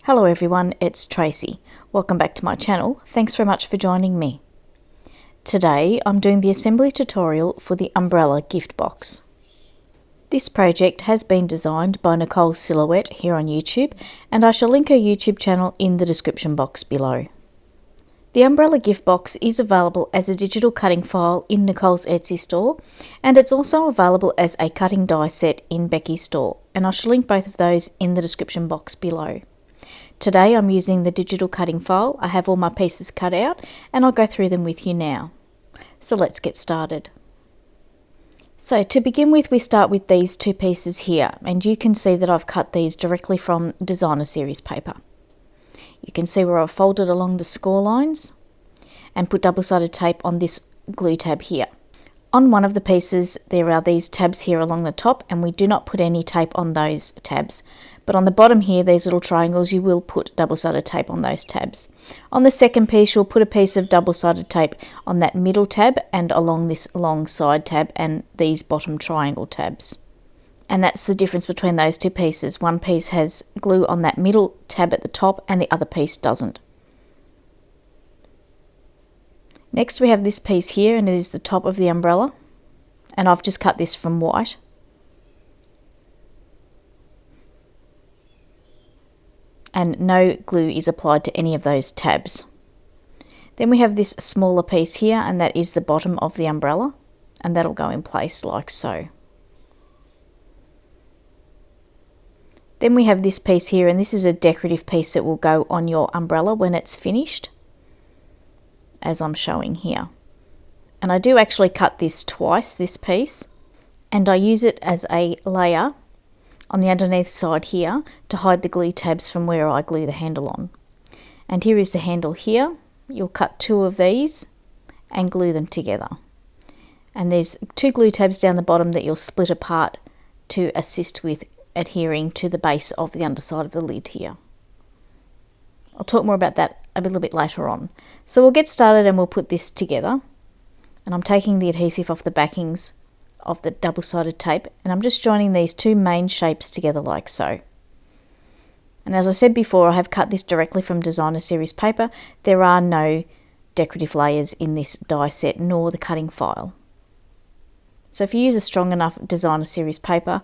Hello everyone, it's Tracy. Welcome back to my channel. Thanks very much for joining me. Today I'm doing the assembly tutorial for the umbrella gift box. This project has been designed by Nicole Silhouette here on YouTube, and I shall link her YouTube channel in the description box below. The umbrella gift box is available as a digital cutting file in Nicole's Etsy store, and it's also available as a cutting die set in Beki's store, and I shall link both of those in the description box below. Today I'm using the digital cutting file. I have all my pieces cut out and I'll go through them with you now. So let's get started. So to begin with, we start with these two pieces here, and you can see that I've cut these directly from designer series paper. You can see where I've folded along the score lines and put double-sided tape on this glue tab here. On one of the pieces there are these tabs here along the top, and we do not put any tape on those tabs. But on the bottom here, these little triangles, you will put double-sided tape on those tabs. On the second piece, you'll put a piece of double-sided tape on that middle tab and along this long side tab and these bottom triangle tabs. And that's the difference between those two pieces. One piece has glue on that middle tab at the top and the other piece doesn't. Next we have this piece here, and it is the top of the umbrella, and I've just cut this from white. And no glue is applied to any of those tabs. Then we have this smaller piece here, and that is the bottom of the umbrella, and that'll go in place like so. Then we have this piece here, and this is a decorative piece that will go on your umbrella when it's finished, as I'm showing here. And I do actually cut this twice, this piece, and I use it as a layer on the underneath side here to hide the glue tabs from where I glue the handle on. And here is the handle here. You'll cut two of these and glue them together. And there's two glue tabs down the bottom that you'll split apart to assist with adhering to the base of the underside of the lid here. I'll talk more about that a little bit later on. So we'll get started and we'll put this together. And I'm taking the adhesive off the backings of the double-sided tape, and I'm just joining these two main shapes together like so. And as I said before, I have cut this directly from designer series paper. There are no decorative layers in this die set nor the cutting file. So if you use a strong enough designer series paper,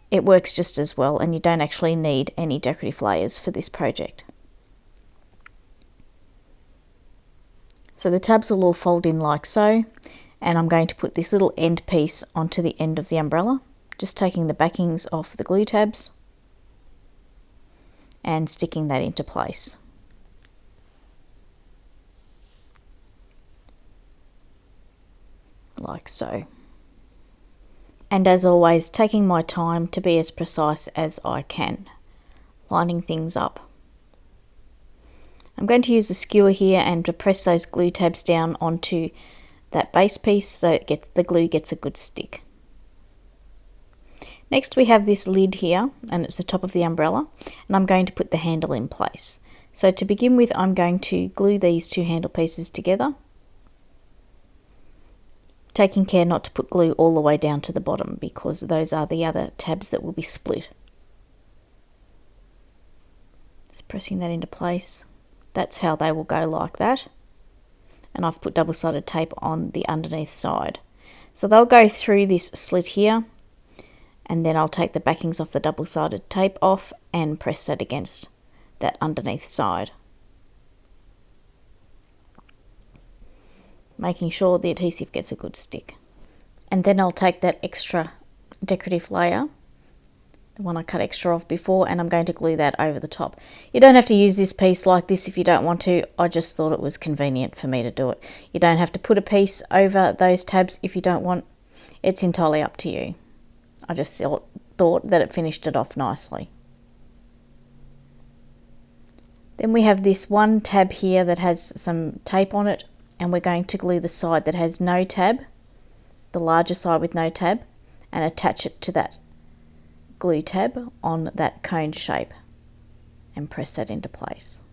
it works just as well, and you don't actually need any decorative layers for this project. So the tabs will all fold in like so, and I'm going to put this little end piece onto the end of the umbrella, just taking the backings off the glue tabs and sticking that into place. Like so. And as always, taking my time to be as precise as I can, lining things up. I'm going to use a skewer here and to press those glue tabs down onto that base piece so the glue gets a good stick. Next we have this lid here, and it's the top of the umbrella, and I'm going to put the handle in place. So to begin with, I'm going to glue these two handle pieces together, taking care not to put glue all the way down to the bottom because those are the other tabs that will be split. Just pressing that into place. That's how they will go, like that. And I've put double-sided tape on the underneath side. So they'll go through this slit here, and then I'll take the backings off the double-sided tape off and press that against that underneath side, making sure the adhesive gets a good stick. And then I'll take that extra decorative layer, the one I cut extra of before, and I'm going to glue that over the top. You don't have to use this piece like this if you don't want to. I just thought it was convenient for me to do it. You don't have to put a piece over those tabs if you don't want. It's entirely up to you. I just thought that it finished it off nicely. Then we have this one tab here that has some tape on it, and we're going to glue the side that has no tab, the larger side with no tab, and attach it to that glue tab on that cone shape and press that into place.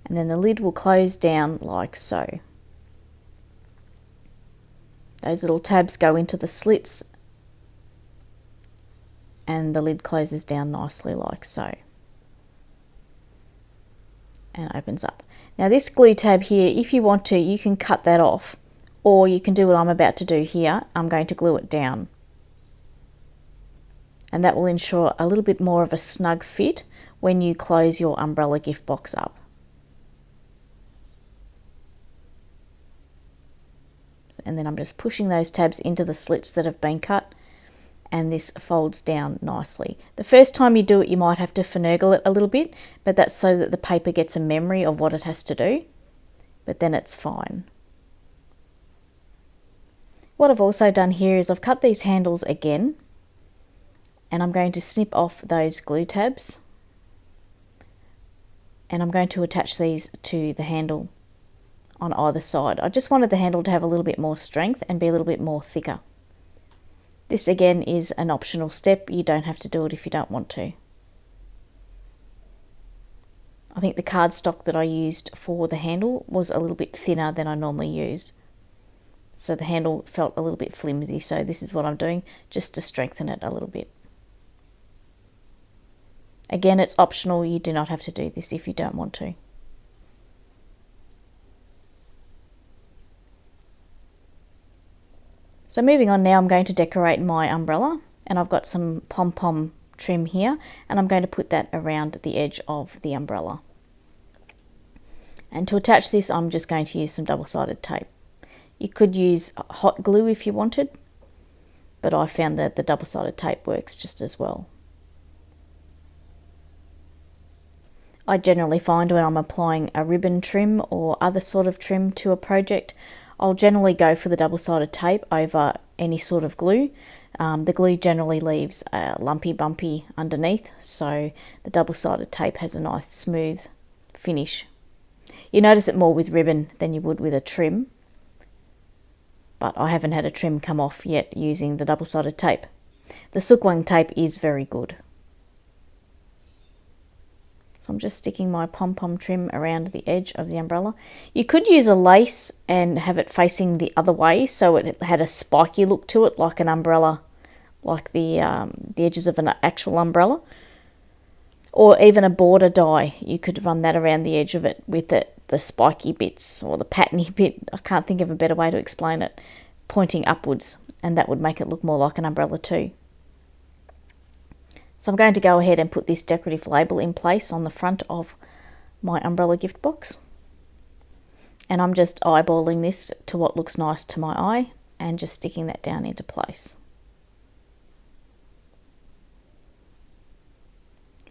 And then the lid will close down like so. Those little tabs go into the slits and the lid closes down nicely like so, and opens up. Now this glue tab here, if you want to, you can cut that off, or you can do what I'm about to do here. I'm going to glue it down, and that will ensure a little bit more of a snug fit when you close your umbrella gift box up. And then I'm just pushing those tabs into the slits that have been cut, and this folds down nicely. The first time you do it, you might have to finagle it a little bit, but that's so that the paper gets a memory of what it has to do, but then it's fine. What I've also done here is I've cut these handles again, and I'm going to snip off those glue tabs, and I'm going to attach these to the handle on either side. I just wanted the handle to have a little bit more strength and be a little bit more thicker. This again is an optional step. You don't have to do it if you don't want to. I think the cardstock that I used for the handle was a little bit thinner than I normally use, so the handle felt a little bit flimsy, so this is what I'm doing just to strengthen it a little bit. Again, it's optional. You do not have to do this if you don't want to. So moving on now, I'm going to decorate my umbrella, and I've got some pom-pom trim here, and I'm going to put that around the edge of the umbrella. And to attach this, I'm just going to use some double-sided tape. You could use hot glue if you wanted, but I found that the double-sided tape works just as well. I generally find when I'm applying a ribbon trim or other sort of trim to a project, I'll generally go for the double-sided tape over any sort of glue. The glue generally leaves a lumpy bumpy underneath, so the double-sided tape has a nice smooth finish. You notice it more with ribbon than you would with a trim, but I haven't had a trim come off yet using the double-sided tape. The Sukwang tape is very good. So I'm just sticking my pom-pom trim around the edge of the umbrella. You could use a lace and have it facing the other way so it had a spiky look to it, like an umbrella, like the edges of an actual umbrella. Or even a border die. You could run that around the edge of it with the spiky bits or the patterny bit. I can't think of a better way to explain it. Pointing upwards, and that would make it look more like an umbrella too. So I'm going to go ahead and put this decorative label in place on the front of my umbrella gift box. And I'm just eyeballing this to what looks nice to my eye and just sticking that down into place.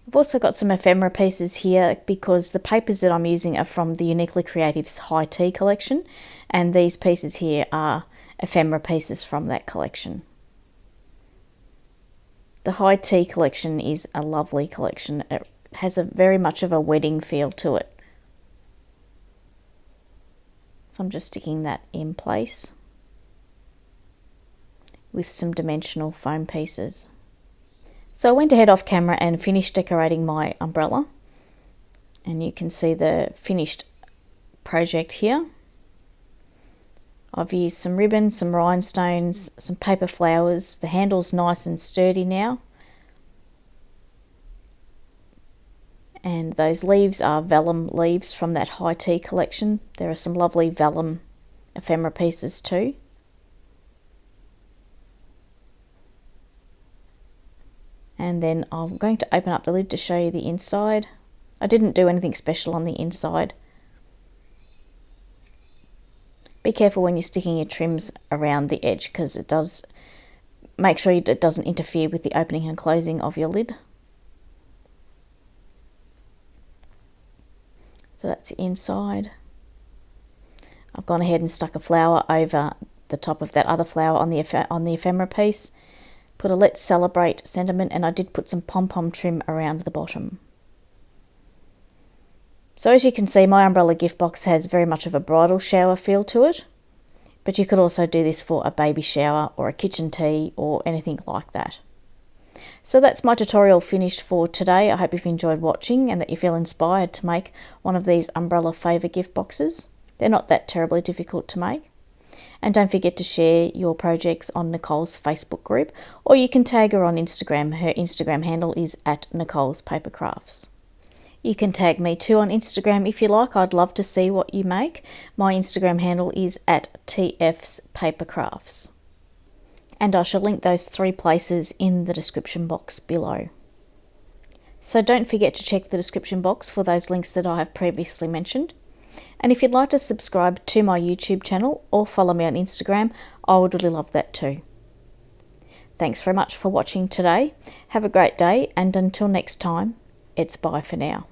I've also got some ephemera pieces here because the papers that I'm using are from the Uniquely Creative's High Tea collection, and these pieces here are ephemera pieces from that collection. The High Tea collection is a lovely collection. It has a very much of a wedding feel to it. So I'm just sticking that in place with some dimensional foam pieces. So I went ahead off camera and finished decorating my umbrella, and you can see the finished project here. I've used some ribbon, some rhinestones, some paper flowers. The handle's nice and sturdy now. And those leaves are vellum leaves from that High Tea collection. There are some lovely vellum ephemera pieces too. And then I'm going to open up the lid to show you the inside. I didn't do anything special on the inside. Be careful when you're sticking your trims around the edge, because it does, make sure it doesn't interfere with the opening and closing of your lid. So that's the inside. I've gone ahead and stuck a flower over the top of that other flower on the ephemera piece. Put a Let's Celebrate sentiment, and I did put some pom-pom trim around the bottom. So as you can see, my umbrella gift box has very much of a bridal shower feel to it, but you could also do this for a baby shower or a kitchen tea or anything like that. So that's my tutorial finished for today. I hope you've enjoyed watching and that you feel inspired to make one of these umbrella favour gift boxes. They're not that terribly difficult to make. And don't forget to share your projects on Nicole's Facebook group, or you can tag her on Instagram. Her Instagram handle is @NicolesPaperCrafts. You can tag me too on Instagram if you like. I'd love to see what you make. My Instagram handle is @TFsPaperCrafts. And I shall link those 3 places in the description box below. So don't forget to check the description box for those links that I have previously mentioned. And if you'd like to subscribe to my YouTube channel or follow me on Instagram, I would really love that too. Thanks very much for watching today. Have a great day, and until next time, it's bye for now.